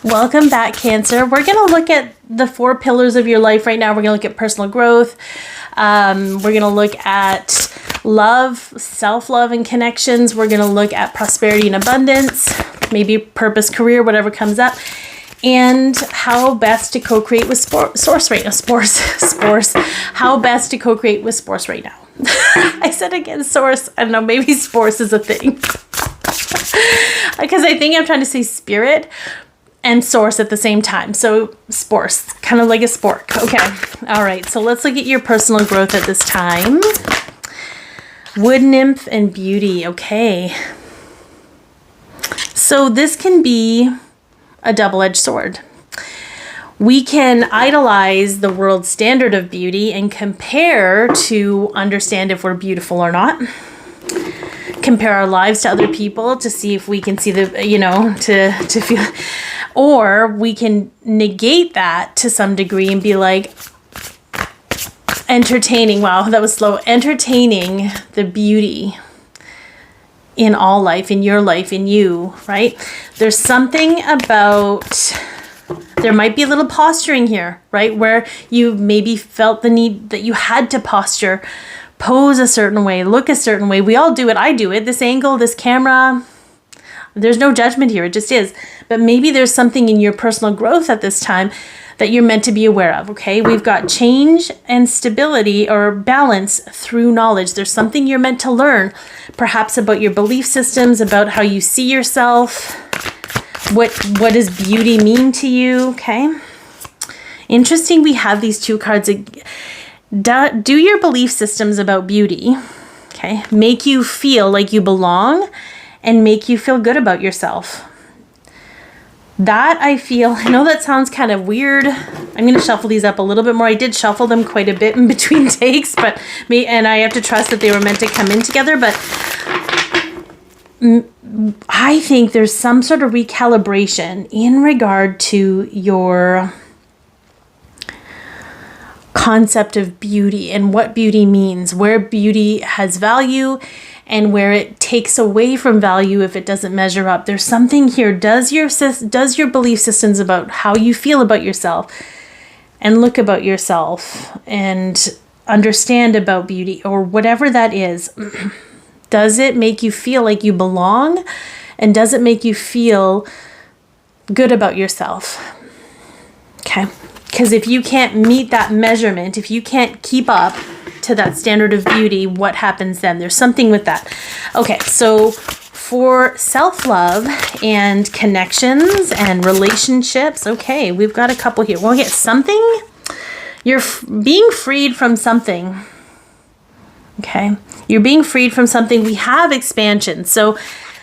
Welcome back, Cancer. We're going to look at the 4 pillars of your life right now. We're going to look at personal growth. We're going to look at love, self-love and connections. We're going to look at prosperity and abundance, maybe purpose, career, whatever comes up, and how best to co-create with source right now. How best to co-create with source right now. I said again, source. I don't know, maybe source is a thing. Because I think I'm trying to say spirit and source at the same time. So sports, kind of like a spork. Okay. All right. So let's look at your personal growth at this time. Wood nymph and beauty. Okay. So this can be a double-edged sword. We can idolize the world standard of beauty and compare to understand if we're beautiful or not. Compare our lives to other people to see if we can see the, to feel, or we can negate that to some degree and be like entertaining. Wow, that was slow. Entertaining the beauty in all life, in your life, in you, right? There's something about, there might be a little posturing here, right? Where you maybe felt the need that you had to posture, pose a certain way, look a certain way. We all do it. I do it. This angle, this camera, there's no judgment here. It just is. But maybe there's something in your personal growth at this time that you're meant to be aware of, okay? We've got change and stability or balance through knowledge. There's something you're meant to learn, perhaps about your belief systems, about how you see yourself. What does beauty mean to you, okay? Interesting, we have these 2 cards. Do your belief systems about beauty, okay, make you feel like you belong and make you feel good about yourself. That I feel, I know that sounds kind of weird. I'm going to shuffle these up a little bit more. I did shuffle them quite a bit in between takes, and I have to trust that they were meant to come in together, but I think there's some sort of recalibration in regard to your concept of beauty and what beauty means, where beauty has value and where it takes away from value if it doesn't measure up. There's something here. Does your belief systems about how you feel about yourself and look about yourself and understand about beauty or whatever that is, does it make you feel like you belong? And does it make you feel good about yourself? Okay. Because if you can't meet that measurement, if you can't keep up to that standard of beauty, what happens then? There's something with that. Okay, so for self-love and connections and relationships, okay, we've got a couple here. We'll get something. You're being freed from something. Okay, you're being freed from something. We have expansion. So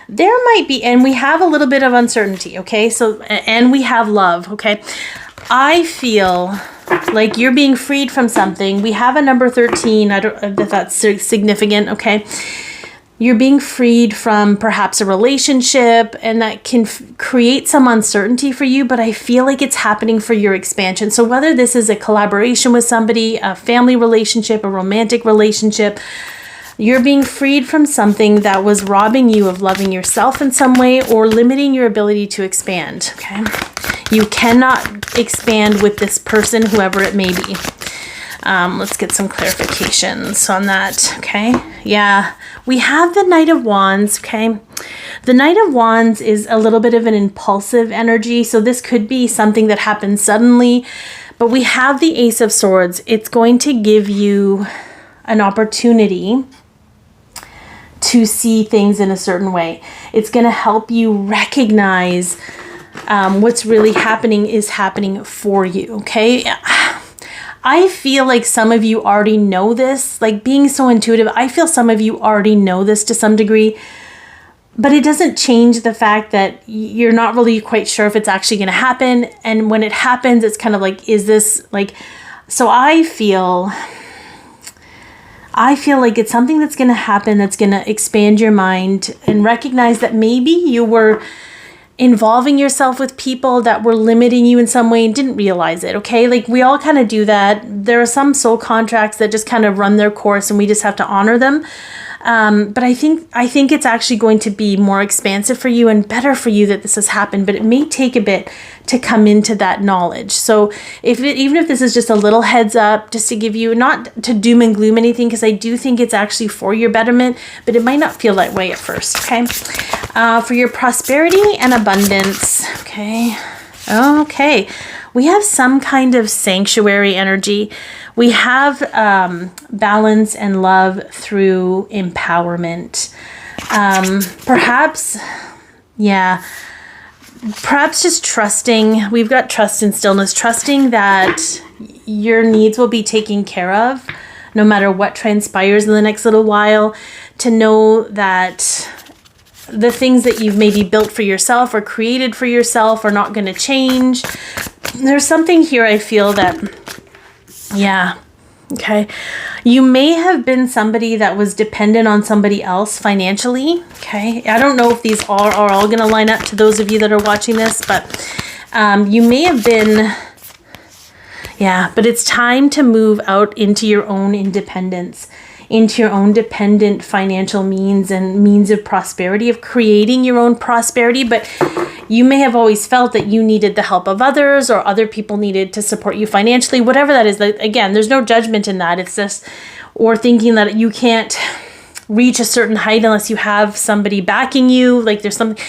there might be, and we have a little bit of uncertainty. Okay, so, and we have love. Okay. I feel like you're being freed from something. We have a number 13. I don't know if that's significant. Okay. You're being freed from perhaps a relationship, and that can create some uncertainty for you, but I feel like it's happening for your expansion. So whether this is a collaboration with somebody, a family relationship, a romantic relationship, you're being freed from something that was robbing you of loving yourself in some way or limiting your ability to expand. Okay. You cannot expand with this person, whoever it may be. Let's get some clarifications on that. Okay. Yeah. We have the Knight of Wands. Okay. The Knight of Wands is a little bit of an impulsive energy. So this could be something that happens suddenly, but we have the Ace of Swords. It's going to give you an opportunity to see things in a certain way. It's going to help you recognize what's really happening is happening for you. Okay. I feel like some of you already know this, like being so intuitive. I feel some of you already know this to some degree, but it doesn't change the fact that you're not really quite sure if it's actually going to happen. And when it happens, it's kind of like, is this like, so I feel like it's something that's going to happen, that's going to expand your mind and recognize that maybe you were involving yourself with people that were limiting you in some way and didn't realize it. Okay. Like we all kind of do that. There are some soul contracts that just kind of run their course and we just have to honor them. But I think it's actually going to be more expansive for you and better for you that this has happened, but it may take a bit to come into that knowledge. So even if this is just a little heads up, just to give you, not to doom and gloom anything, because I do think it's actually for your betterment, but it might not feel that way at first, okay? For your prosperity and abundance, okay? Okay, we have some kind of sanctuary energy. We have balance and love through empowerment. Perhaps just trusting. We've got trust and stillness, trusting that your needs will be taken care of no matter what transpires in the next little while, to know that the things that you've maybe built for yourself or created for yourself are not going to change. There's something here I feel that, okay. You may have been somebody that was dependent on somebody else financially, okay. I don't know if these are all going to line up to those of you that are watching this, but you may have been, but it's time to move out into your own independence, into your own dependent financial means and means of prosperity, of creating your own prosperity. But you may have always felt that you needed the help of others, or other people needed to support you financially, whatever that is. Again, there's no judgment in that. It's just, or thinking that you can't reach a certain height unless you have somebody backing you. Like there's something,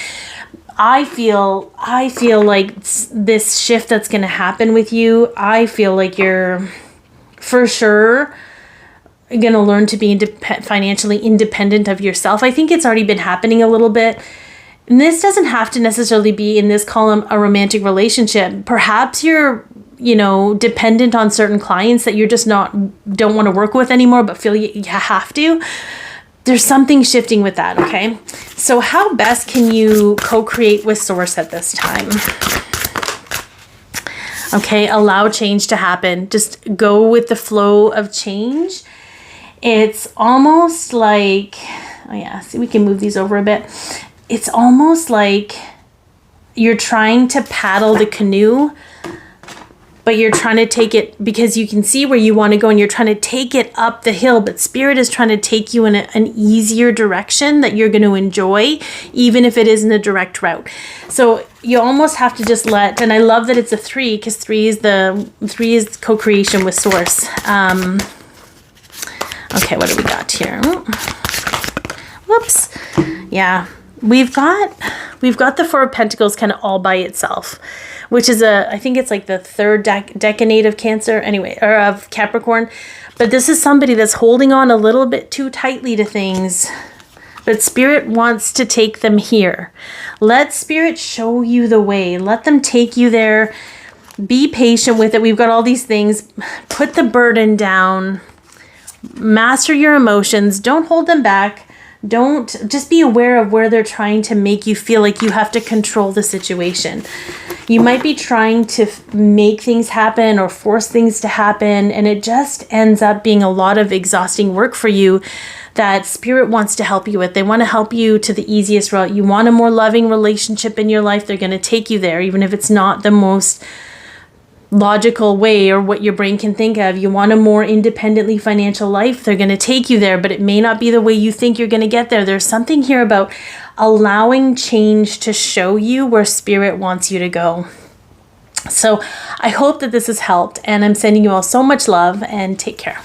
I feel like this shift that's going to happen with you, I feel like you're for sure going to learn to be financially independent of yourself. I think it's already been happening a little bit. And this doesn't have to necessarily be in this column a romantic relationship. Perhaps you're, dependent on certain clients that you're just don't want to work with anymore, but feel you have to. There's something shifting with that, okay? So how best can you co-create with Source at this time? Okay, allow change to happen. Just go with the flow of change. It's almost like, see, we can move these over a bit. It's almost like you're trying to paddle the canoe, but you're trying to take it, because you can see where you want to go and you're trying to take it up the hill, but Spirit is trying to take you in an easier direction that you're going to enjoy, even if it isn't a direct route. So you almost have to just and I love that it's a 3, because 3 is co-creation with Source. Okay, what do we got here? Whoops. Yeah. We've got the 4 of Pentacles kind of all by itself, which is I think it's like the 3rd decade of Cancer, anyway, or of Capricorn. But this is somebody that's holding on a little bit too tightly to things, but Spirit wants to take them here. Let Spirit show you the way. Let them take you there. Be patient with it. We've got all these things. Put the burden down. Master your emotions. Don't hold them back. Just be aware of where they're trying to make you feel like you have to control the situation. You might be trying to make things happen or force things to happen, and it just ends up being a lot of exhausting work for you that Spirit wants to help you with. They want to help you to the easiest route. You want a more loving relationship in your life, they're going to take you there, even if it's not the most logical way or what your brain can think of. You want a more independently financial life, they're going to take you there, but it may not be the way you think you're going to get there. There's something here about allowing change to show you where Spirit wants you to go. So I hope that this has helped, and I'm sending you all so much love, and take care.